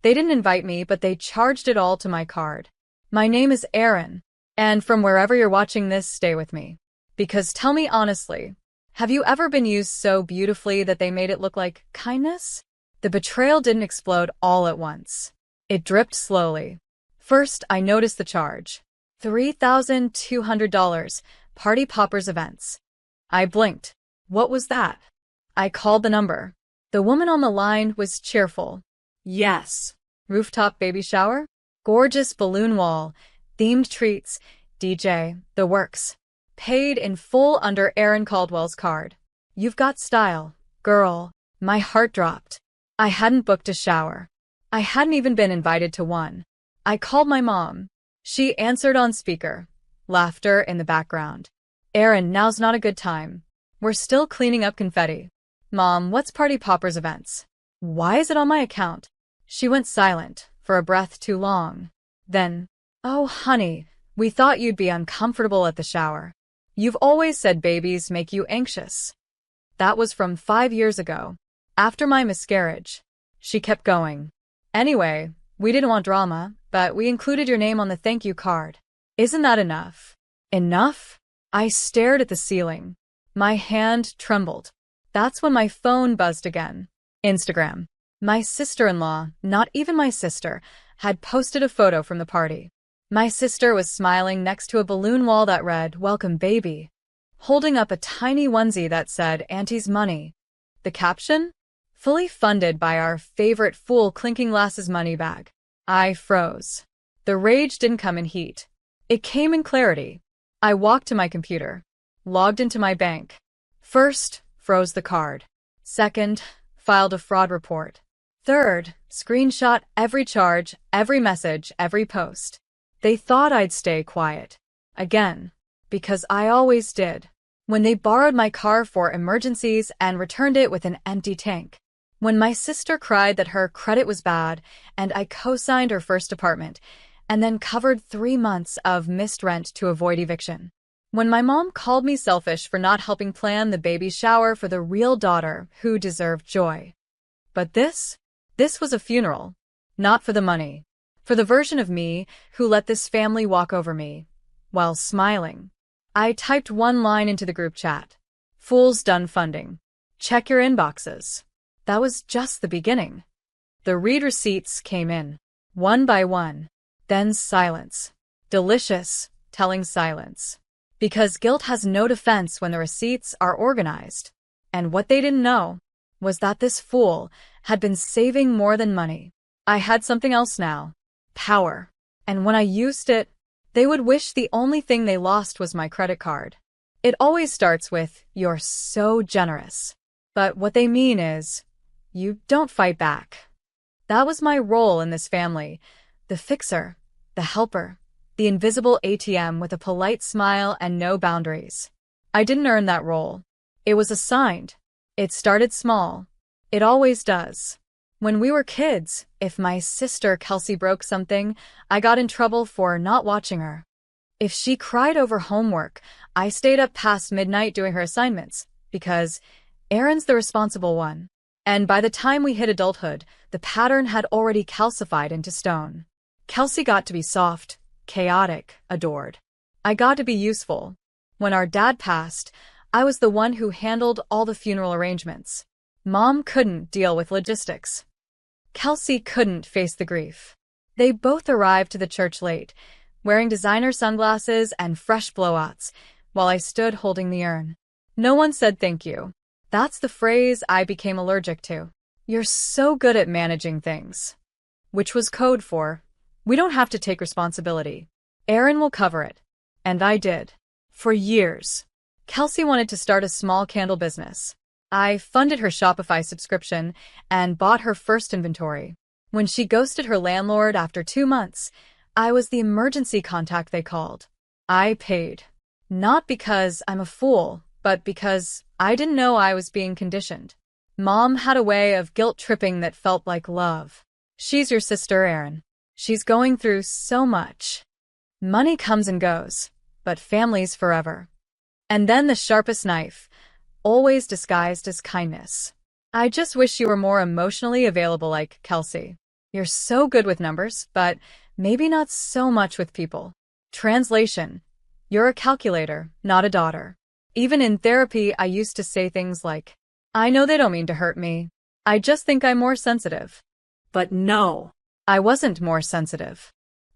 They didn't invite me, but they charged it all to my card. My name is Aaron, and from wherever you're watching this, stay with me. Because tell me honestly, have you ever been used so beautifully that they made it look like kindness? The betrayal didn't explode all at once. It dripped slowly. First, I noticed the charge. $3,200, Party Poppers Events. I blinked. What was that? I called the number. The woman on the line was cheerful. Yes. Rooftop baby shower? Gorgeous balloon wall, themed treats, DJ, the works. Paid in full under Aaron Caldwell's card. You've got style, girl. My heart dropped. I hadn't booked a shower. I hadn't even been invited to one. I called my mom. She answered on speaker. Laughter in the background. Aaron, now's not a good time. We're still cleaning up confetti. Mom, what's Party Poppers Events? Why is it on my account? She went silent, for a breath too long. Then, oh honey, we thought you'd be uncomfortable at the shower. You've always said babies make you anxious. That was from 5 years ago, after my miscarriage. She kept going. Anyway, we didn't want drama, but we included your name on the thank you card. Isn't that enough? Enough? I stared at the ceiling. My hand trembled. That's when my phone buzzed again. Instagram. My sister-in-law, not even my sister, had posted a photo from the party. My sister was smiling next to a balloon wall that read, "Welcome, baby," holding up a tiny onesie that said, "Auntie's money." The caption? Fully funded by our favorite fool clinking glasses money bag. I froze. The rage didn't come in heat. It came in clarity. I walked to my computer. Logged into my bank. First, froze the card. Second, filed a fraud report. Third, screenshot every charge, every message, every post. They thought I'd stay quiet. Again. Because I always did. When they borrowed my car for emergencies and returned it with an empty tank. When my sister cried that her credit was bad and I co-signed her first apartment and then covered 3 months of missed rent to avoid eviction. When my mom called me selfish for not helping plan the baby shower for the real daughter who deserved joy. But this was a funeral. Not for the money. For the version of me who let this family walk over me. While smiling. I typed one line into the group chat. Fools done funding. Check your inboxes. That was just the beginning. The read receipts came in. One by one. Then silence. Delicious, telling silence. Because guilt has no defense when the receipts are organized. And what they didn't know was that this fool had been saving more than money. I had something else now. Power. And when I used it, they would wish the only thing they lost was my credit card. It always starts with, "You're so generous." But what they mean is, "You don't fight back." That was my role in this family. The fixer. The helper. The invisible ATM with a polite smile and no boundaries. I didn't earn that role. It was assigned. It started small. It always does. When we were kids, if my sister Kelsey broke something, I got in trouble for not watching her. If she cried over homework, I stayed up past midnight doing her assignments, because Aaron's the responsible one. And by the time we hit adulthood, the pattern had already calcified into stone. Kelsey got to be soft, chaotic, adored. I got to be useful. When our dad passed, I was the one who handled all the funeral arrangements. Mom couldn't deal with logistics. Kelsey couldn't face the grief. They both arrived to the church late, wearing designer sunglasses and fresh blowouts, while I stood holding the urn. No one said thank you. That's the phrase I became allergic to. "You're so good at managing things." Which was code for, "We don't have to take responsibility. Aaron will cover it." And I did. For years. Kelsey wanted to start a small candle business. I funded her Shopify subscription and bought her first inventory. When she ghosted her landlord after 2 months, I was the emergency contact they called. I paid. Not because I'm a fool, but because I didn't know I was being conditioned. Mom had a way of guilt-tripping that felt like love. "She's your sister, Aaron. She's going through so much. Money comes and goes, but family's forever." And then the sharpest knife, always disguised as kindness. "I just wish you were more emotionally available like Kelsey." You're so good with numbers, but maybe not so much with people. Translation. You're a calculator, not a daughter. Even in therapy, I used to say things like, I know they don't mean to hurt me. I just think I'm more sensitive. But no, I wasn't more sensitive.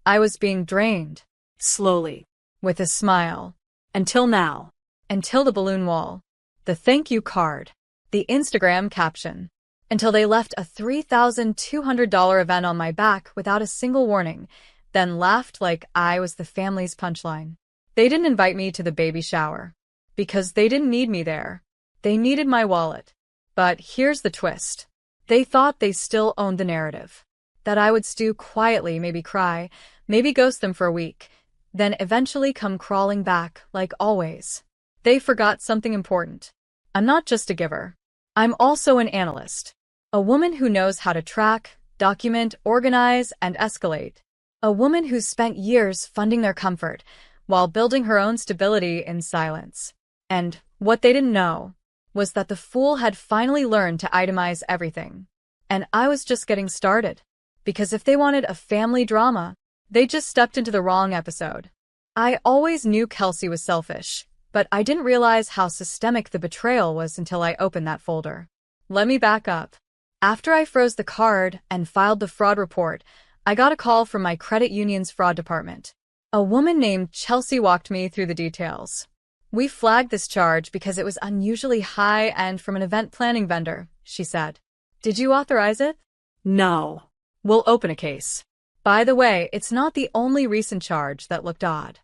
I was being drained. Slowly. With a smile. Until now. Until the balloon wall. The thank you card. The Instagram caption. Until they left a $3,200 event on my back without a single warning, then laughed like I was the family's punchline. They didn't invite me to the baby shower. Because they didn't need me there. They needed my wallet. But here's the twist. They thought they still owned the narrative. That I would stew quietly, maybe cry, maybe ghost them for a week, then eventually come crawling back, like always. They forgot something important. I'm not just a giver. I'm also an analyst. A woman who knows how to track, document, organize, and escalate. A woman who's spent years funding their comfort while building her own stability in silence. And what they didn't know was that the fool had finally learned to itemize everything. And I was just getting started. Because if they wanted a family drama, they just stepped into the wrong episode. I always knew Kelsey was selfish, but I didn't realize how systemic the betrayal was until I opened that folder. Let me back up. After I froze the card and filed the fraud report, I got a call from my credit union's fraud department. A woman named Chelsea walked me through the details. We flagged this charge because it was unusually high and from an event planning vendor, she said. Did you authorize it? No. We'll open a case. By the way, it's not the only recent charge that looked odd.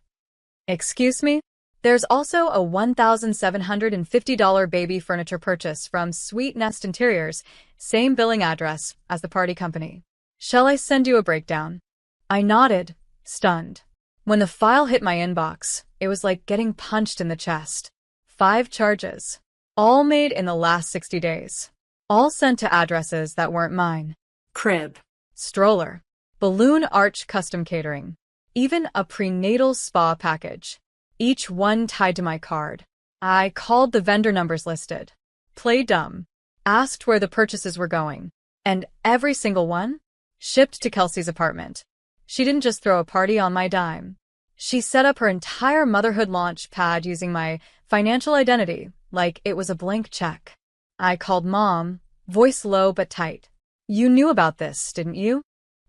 Excuse me? There's also a $1,750 baby furniture purchase from Sweet Nest Interiors, same billing address as the party company. Shall I send you a breakdown? I nodded, stunned. When the file hit my inbox, it was like getting punched in the chest. 5 charges. All made in the last 60 days. All sent to addresses that weren't mine. Crib. Stroller. Balloon arch custom catering. Even a prenatal spa package. Each one tied to my card. I called the vendor numbers listed. Played dumb. Asked where the purchases were going. And every single one? Shipped to Kelsey's apartment. She didn't just throw a party on my dime. She set up her entire motherhood launch pad using my financial identity, like it was a blank check. I called Mom, voice low but tight. You knew about this, didn't you?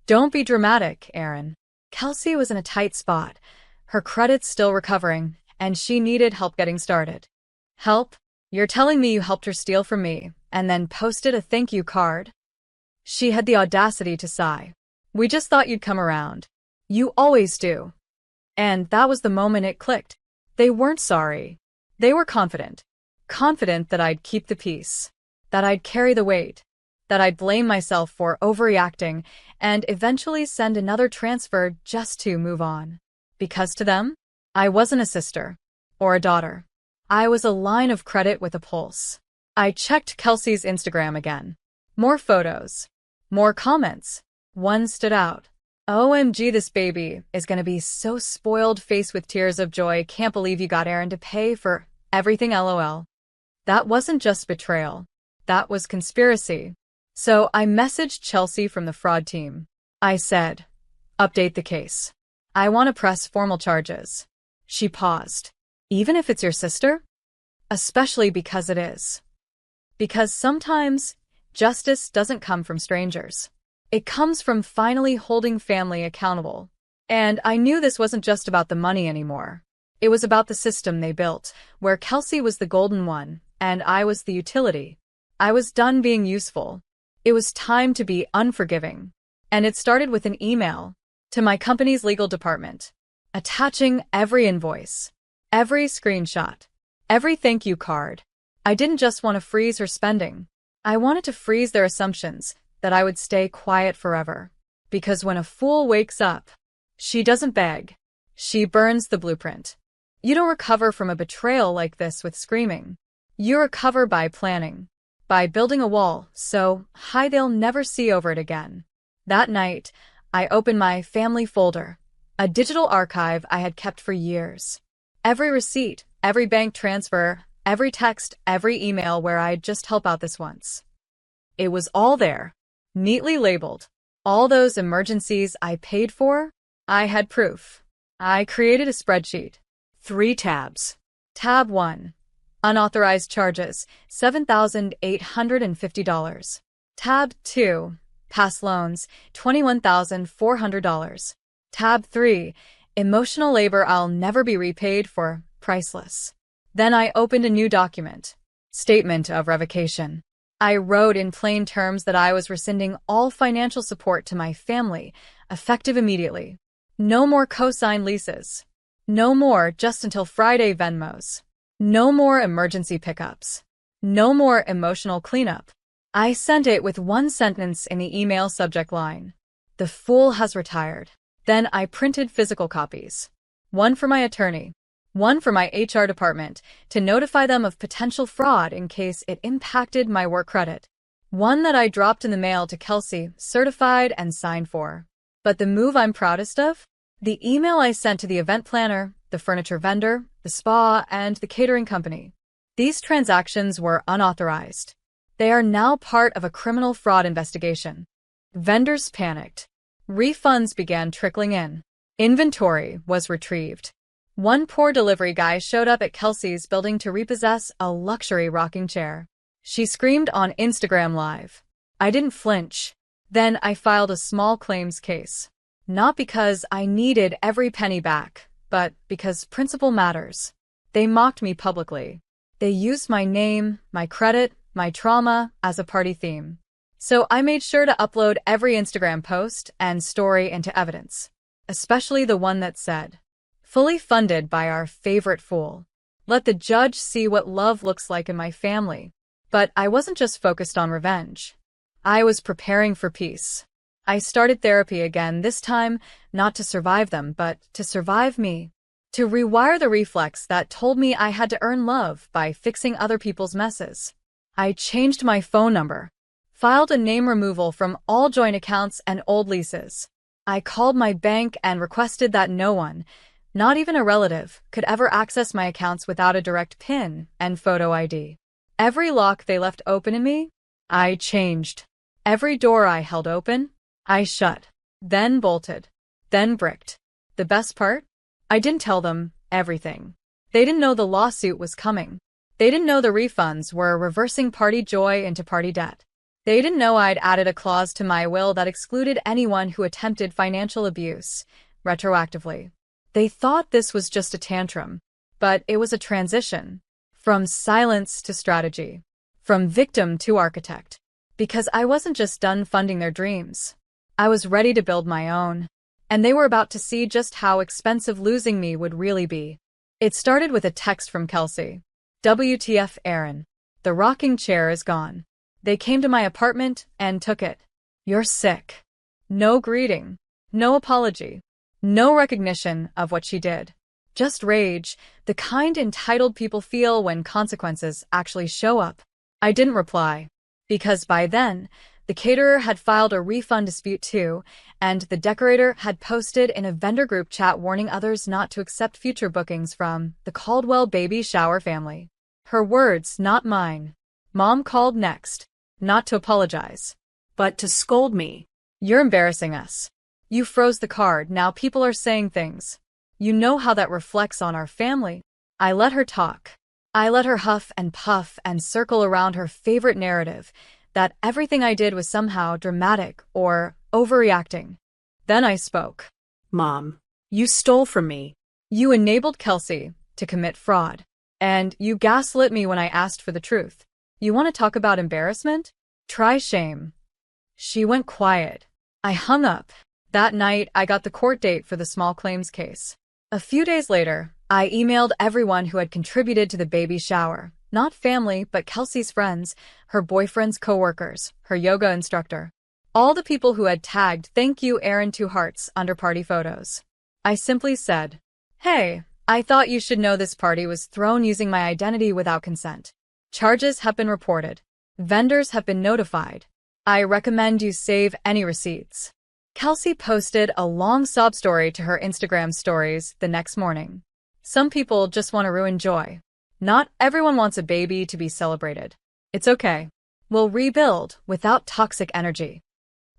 Don't be dramatic, Aaron. Kelsey was in a tight spot. Her credit's still recovering, and she needed help getting started. Help? You're telling me you helped her steal from me, and then posted a thank you card? She had the audacity to sigh. We just thought you'd come around. You always do. And that was the moment it clicked. They weren't sorry. They were confident. Confident that I'd keep the peace. That I'd carry the weight. That I'd blame myself for overreacting and eventually send another transfer just to move on. Because to them, I wasn't a sister or a daughter. I was a line of credit with a pulse. I checked Kelsey's Instagram again. More photos. More comments. One stood out. OMG, this baby is gonna be so spoiled, face with tears of joy. Can't believe you got Aaron to pay for everything, LOL. That wasn't just betrayal. That was conspiracy. So I messaged Chelsea from the fraud team. I said, update the case. I want to press formal charges. She paused. Even if it's your sister? Especially because it is. Because sometimes justice doesn't come from strangers. It comes from finally holding family accountable. And I knew this wasn't just about the money anymore. It was about the system they built, where Kelsey was the golden one, and I was the utility. I was done being useful. It was time to be unforgiving. And it started with an email to my company's legal department, attaching every invoice, every screenshot, every thank you card. I didn't just want to freeze her spending. I wanted to freeze their assumptions that I would stay quiet forever. Because when a fool wakes up, she doesn't beg. She burns the blueprint. You don't recover from a betrayal like this with screaming. You recover by planning. By building a wall so high they'll never see over it again. That night, I opened my family folder, a digital archive I had kept for years. Every receipt, every bank transfer, every text, every email where I'd just help out this once. It was all there, neatly labeled. All those emergencies I paid for? I had proof. I created a spreadsheet. 3 tabs. Tab 1. Unauthorized charges, $7,850. Tab 2. Past loans, $21,400. Tab 3. Emotional labor I'll never be repaid for, priceless. Then I opened a new document. Statement of revocation. I wrote in plain terms that I was rescinding all financial support to my family, effective immediately. No more co-signed leases. No more just until Friday Venmos. No more emergency pickups. No more emotional cleanup. I sent it with one sentence in the email subject line. The fool has retired. Then I printed physical copies. One for my attorney. One for my HR department to notify them of potential fraud in case it impacted my work credit. One that I dropped in the mail to Kelsey, certified and signed for. But the move I'm proudest of? The email I sent to the event planner, the furniture vendor, the spa, and the catering company. These transactions were unauthorized. They are now part of a criminal fraud investigation. Vendors panicked. Refunds began trickling in. Inventory was retrieved. One poor delivery guy showed up at Kelsey's building to repossess a luxury rocking chair. She screamed on Instagram Live. I didn't flinch. Then I filed a small claims case. Not because I needed every penny back, but because principle matters. They mocked me publicly. They used my name, my credit, my trauma as a party theme. So I made sure to upload every Instagram post and story into evidence, especially the one that said, "Fully funded by our favorite fool. Let the judge see what love looks like in my family." But I wasn't just focused on revenge. I was preparing for peace. I started therapy again, this time not to survive them, but to survive me. To rewire the reflex that told me I had to earn love by fixing other people's messes. I changed my phone number, filed a name removal from all joint accounts and old leases. I called my bank and requested that no one, not even a relative, could ever access my accounts without a direct PIN and photo ID. Every lock they left open in me, I changed. Every door I held open, I shut, then bolted, then bricked. The best part? I didn't tell them everything. They didn't know the lawsuit was coming. They didn't know the refunds were reversing party joy into party debt. They didn't know I'd added a clause to my will that excluded anyone who attempted financial abuse, retroactively. They thought this was just a tantrum, but it was a transition. From silence to strategy. From victim to architect. Because I wasn't just done funding their dreams. I was ready to build my own. And they were about to see just how expensive losing me would really be. It started with a text from Kelsey. "WTF, Aaron. The rocking chair is gone. They came to my apartment and took it. You're sick." No greeting. No apology. No recognition of what she did. Just rage, the kind entitled people feel when consequences actually show up. I didn't reply. Because by then, the caterer had filed a refund dispute too, and the decorator had posted in a vendor group chat warning others not to accept future bookings from the Caldwell baby shower family. Her words, not mine. Mom called next, not to apologize, but to scold me. "You're embarrassing us. You froze the card, now people are saying things. You know how that reflects on our family." I let her talk. I let her huff and puff and circle around her favorite narrative, that everything I did was somehow dramatic or overreacting. Then I spoke. "Mom, you stole from me. You enabled Kelsey to commit fraud. And you gaslit me when I asked for the truth. You want to talk about embarrassment? Try shame." She went quiet. I hung up. That night, I got the court date for the small claims case. A few days later, I emailed everyone who had contributed to the baby shower. Not family, but Kelsey's friends, her boyfriend's coworkers, her yoga instructor. All the people who had tagged "Thank you, Aaron" 2 hearts under party photos. I simply said, "Hey, I thought you should know this party was thrown using my identity without consent. Charges have been reported. Vendors have been notified. I recommend you save any receipts." Kelsey posted a long sob story to her Instagram stories the next morning. Some people just want to ruin joy. Not everyone wants a baby to be celebrated. It's okay. We'll rebuild without toxic energy.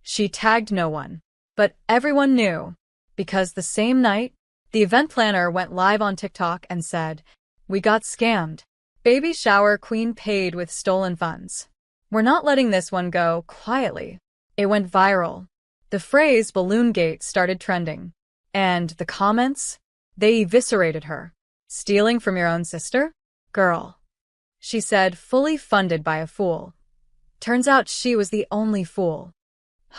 She tagged no one. But everyone knew. Because the same night, the event planner went live on TikTok and said, "We got scammed. Baby shower queen paid with stolen funds. We're not letting this one go quietly." It went viral. The phrase "balloon gate" started trending. And the comments? They eviscerated her. "Stealing from your own sister? Girl," she said, "fully funded by a fool." Turns out she was the only fool.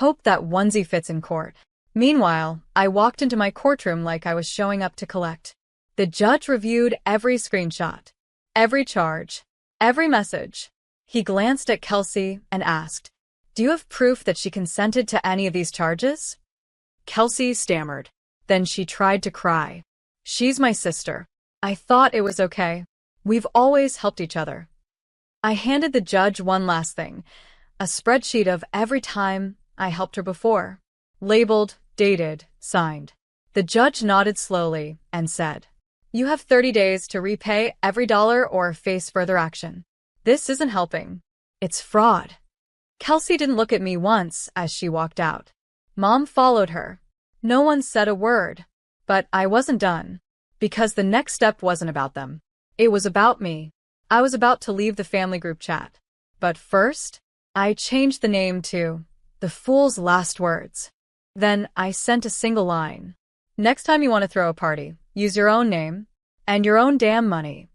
Hope that onesie fits in court. Meanwhile, I walked into my courtroom like I was showing up to collect. The judge reviewed every screenshot, every charge, every message. He glanced at Kelsey and asked, "Do you have proof that she consented to any of these charges?" Kelsey stammered. Then she tried to cry. "She's my sister. I thought it was okay. We've always helped each other." I handed the judge one last thing, a spreadsheet of every time I helped her before. Labeled, dated, signed. The judge nodded slowly and said, "You have 30 days to repay every dollar or face further action. This isn't helping. It's fraud." Kelsey didn't look at me once as she walked out. Mom followed her. No one said a word. But I wasn't done. Because the next step wasn't about them. It was about me. I was about to leave the family group chat. But first, I changed the name to "The Fool's Last Words." Then I sent a single line. "Next time you want to throw a party, use your own name and your own damn money."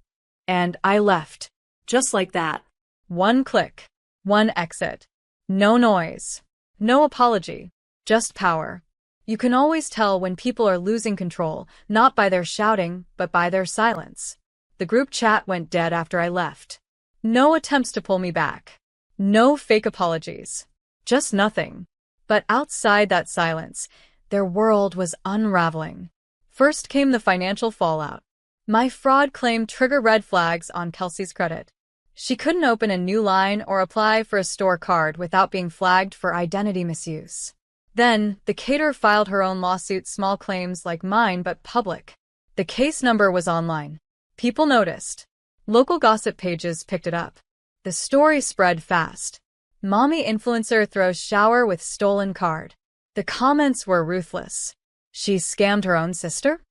And I left. Just like that. One click. One exit. No noise. No apology. Just power. You can always tell when people are losing control, not by their shouting, but by their silence. The group chat went dead after I left. No attempts to pull me back. No fake apologies. Just nothing. But outside that silence, their world was unraveling. First came the financial fallout. My fraud claim triggered red flags on Kelsey's credit. She couldn't open a new line or apply for a store card without being flagged for identity misuse. Then, the caterer filed her own lawsuit, small claims like mine but public. The case number was online. People noticed. Local gossip pages picked it up. The story spread fast. "Mommy influencer throws shower with stolen card." The comments were ruthless. "She scammed her own sister?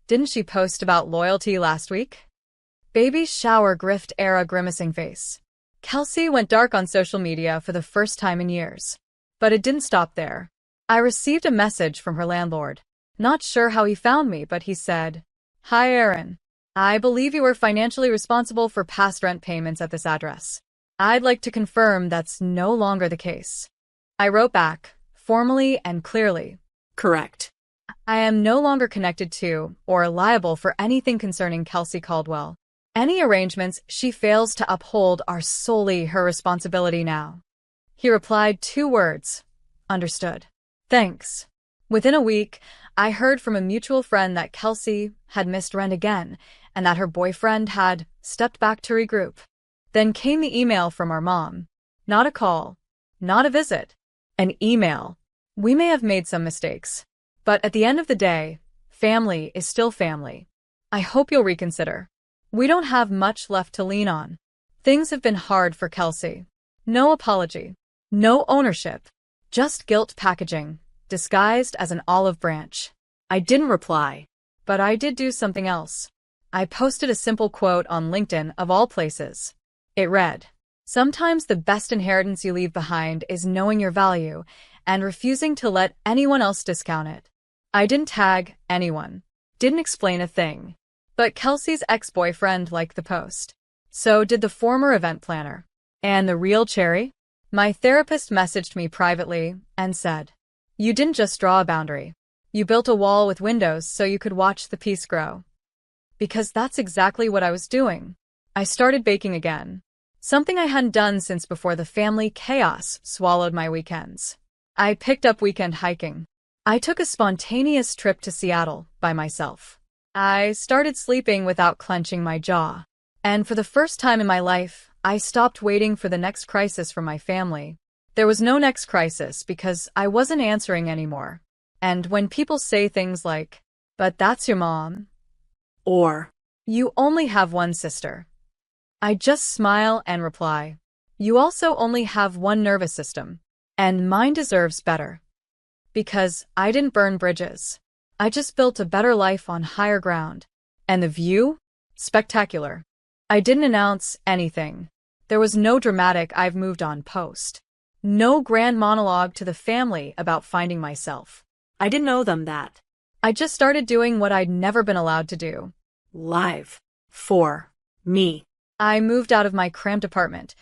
Didn't she post about loyalty last week?" "Baby shower grift era grimacing face." Kelsey went dark on social media for the first time in years. But it didn't stop there. I received a message from her landlord. Not sure how he found me, but he said, "Hi Erin. I believe you were financially responsible for past rent payments at this address. I'd like to confirm that's no longer the case." I wrote back, formally and clearly, "Correct. I am no longer connected to or liable for anything concerning Kelsey Caldwell. Any arrangements she fails to uphold are solely her responsibility now." He replied 2 words, "Understood. Thanks." Within a week, I heard from a mutual friend that Kelsey had missed rent again and that her boyfriend had stepped back to regroup. Then came the email from our mom. Not a call, not a visit, an email. "We may have made some mistakes, but at the end of the day, family is still family. I hope you'll reconsider. We don't have much left to lean on." Things have been hard for Kelsey. No apology, no ownership, just guilt packaging, disguised as an olive branch. I didn't reply, but I did do something else. I posted a simple quote on LinkedIn of all places. It read, "Sometimes the best inheritance you leave behind is knowing your value and refusing to let anyone else discount it." I didn't tag anyone, didn't explain a thing. But Kelsey's ex-boyfriend liked the post. So did the former event planner. And the real cherry? My therapist messaged me privately and said, "You didn't just draw a boundary. You built a wall with windows so you could watch the peace grow." Because that's exactly what I was doing. I started baking again. Something I hadn't done since before the family chaos swallowed my weekends. I picked up weekend hiking. I took a spontaneous trip to Seattle by myself. I started sleeping without clenching my jaw. And for the first time in my life, I stopped waiting for the next crisis from my family. There was no next crisis because I wasn't answering anymore. And when people say things like, "But that's your mom," or "You only have one sister," I just smile and reply, "You also only have one nervous system." And mine deserves better. Because I didn't burn bridges. I just built a better life on higher ground. And the view? Spectacular. I didn't announce anything. There was no dramatic "I've moved on" post. No grand monologue to the family about finding myself. I didn't owe them that. I just started doing what I'd never been allowed to do. Live. For me. I moved out of my cramped apartment,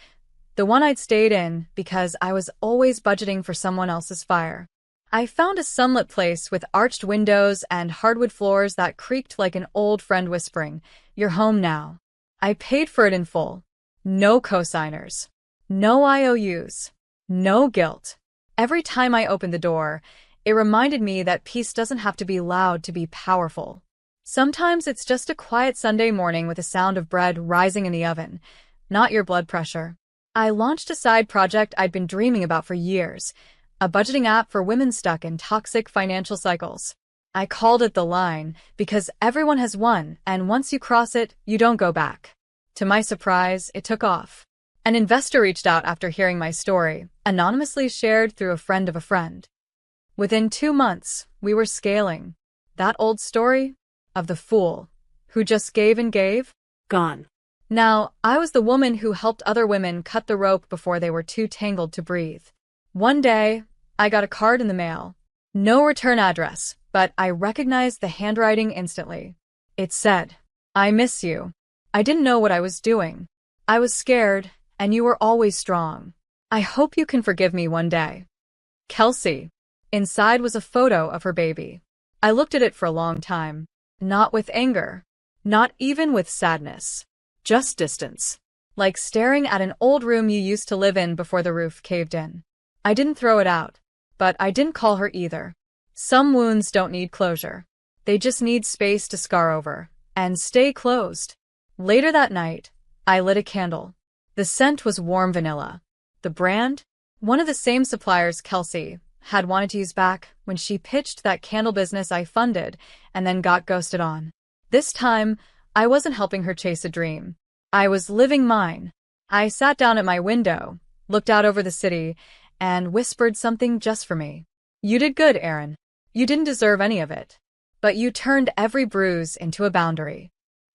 the one I'd stayed in because I was always budgeting for someone else's fire. I found a sunlit place with arched windows and hardwood floors that creaked like an old friend whispering, "You're home now." I paid for it in full. No cosigners. No IOUs. No guilt. Every time I opened the door, it reminded me that peace doesn't have to be loud to be powerful. Sometimes it's just a quiet Sunday morning with a sound of bread rising in the oven, not your blood pressure. I launched a side project I'd been dreaming about for years, a budgeting app for women stuck in toxic financial cycles. I called it The Line because everyone has one, and once you cross it, you don't go back. To my surprise, it took off. An investor reached out after hearing my story, anonymously shared through a friend of a friend. Within 2 months, we were scaling. That old story of the fool who just gave and gave? Gone. Now, I was the woman who helped other women cut the rope before they were too tangled to breathe. One day, I got a card in the mail. No return address, but I recognized the handwriting instantly. It said, "I miss you. I didn't know what I was doing. I was scared, and you were always strong. I hope you can forgive me one day. Kelsey." Inside was a photo of her baby. I looked at it for a long time. Not with anger. Not even with sadness. Just distance. Like staring at an old room you used to live in before the roof caved in. I didn't throw it out. But I didn't call her either. Some wounds don't need closure. They just need space to scar over and stay closed. Later that night, I lit a candle. The scent was warm vanilla. The brand? One of the same suppliers Kelsey had wanted to use back when she pitched that candle business I funded and then got ghosted on. This time, I wasn't helping her chase a dream. I was living mine. I sat down at my window, looked out over the city, and whispered something just for me. "You did good, Erin. You didn't deserve any of it. But you turned every bruise into a boundary."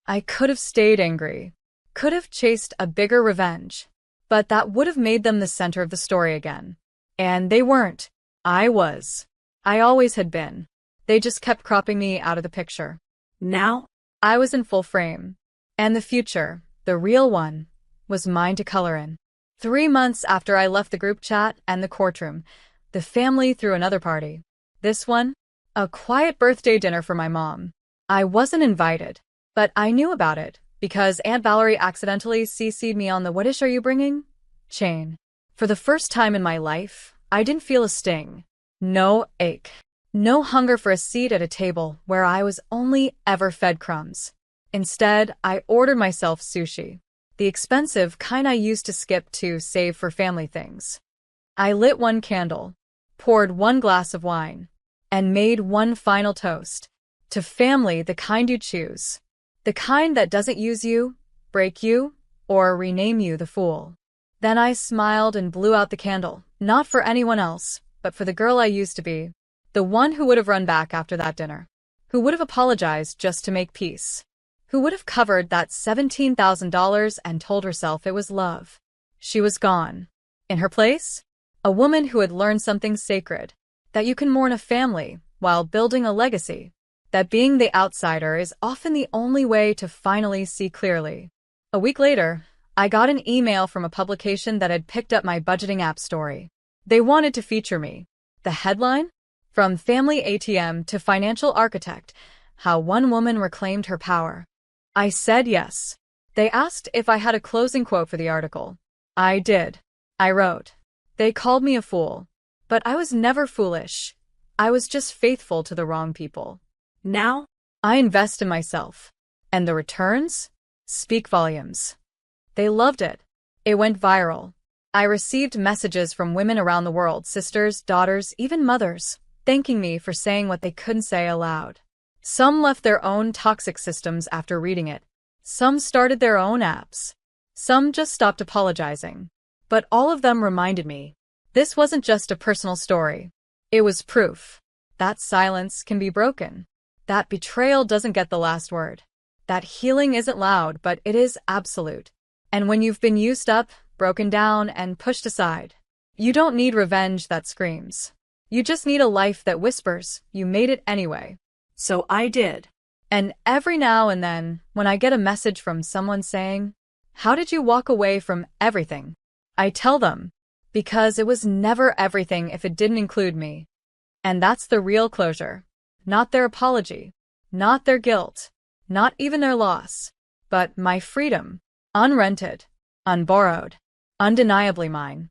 I could have stayed angry. Could have chased a bigger revenge. But that would have made them the center of the story again. And they weren't. I was. I always had been. They just kept cropping me out of the picture. Now? I was in full frame. And the future, the real one, was mine to color in. 3 months after I left the group chat and the courtroom, the family threw another party. This one? A quiet birthday dinner for my mom. I wasn't invited, but I knew about it because Aunt Valerie accidentally CC'd me on the "What dish are you bringing?" chain. For the first time in my life, I didn't feel a sting. No ache. No hunger for a seat at a table where I was only ever fed crumbs. Instead, I ordered myself sushi. The expensive kind I used to skip to save for family things. I lit one candle, poured one glass of wine, and made one final toast. To family, the kind you choose. The kind that doesn't use you, break you, or rename you the fool. Then I smiled and blew out the candle, not for anyone else, but for the girl I used to be. The one who would have run back after that dinner. Who would have apologized just to make peace. Who would have covered that $17,000 and told herself it was love. She was gone. In her place, a woman who had learned something sacred. That you can mourn a family while building a legacy. That being the outsider is often the only way to finally see clearly. A week later, I got an email from a publication that had picked up my budgeting app story. They wanted to feature me. The headline? From Family ATM to Financial Architect, How One Woman Reclaimed Her Power. I said yes. They asked if I had a closing quote for the article. I did. I wrote. They called me a fool. But I was never foolish. I was just faithful to the wrong people. Now, I invest in myself. And the returns? Speak volumes. They loved it. It went viral. I received messages from women around the world, sisters, daughters, even mothers, thanking me for saying what they couldn't say aloud. Some left their own toxic systems after reading it. Some started their own apps. Some just stopped apologizing. But all of them reminded me, This wasn't just a personal story. It was proof that silence can be broken, that betrayal doesn't get the last word, that healing isn't loud, but it is absolute. And when you've been used up, broken down, and pushed aside, you don't need revenge that screams. You just need a life that whispers, you made it anyway. So I did. And every now and then, when I get a message from someone saying, "How did you walk away from everything?" I tell them, because it was never everything if it didn't include me. And that's the real closure. Not their apology, not their guilt, not even their loss, but my freedom. Unrented, unborrowed, undeniably mine.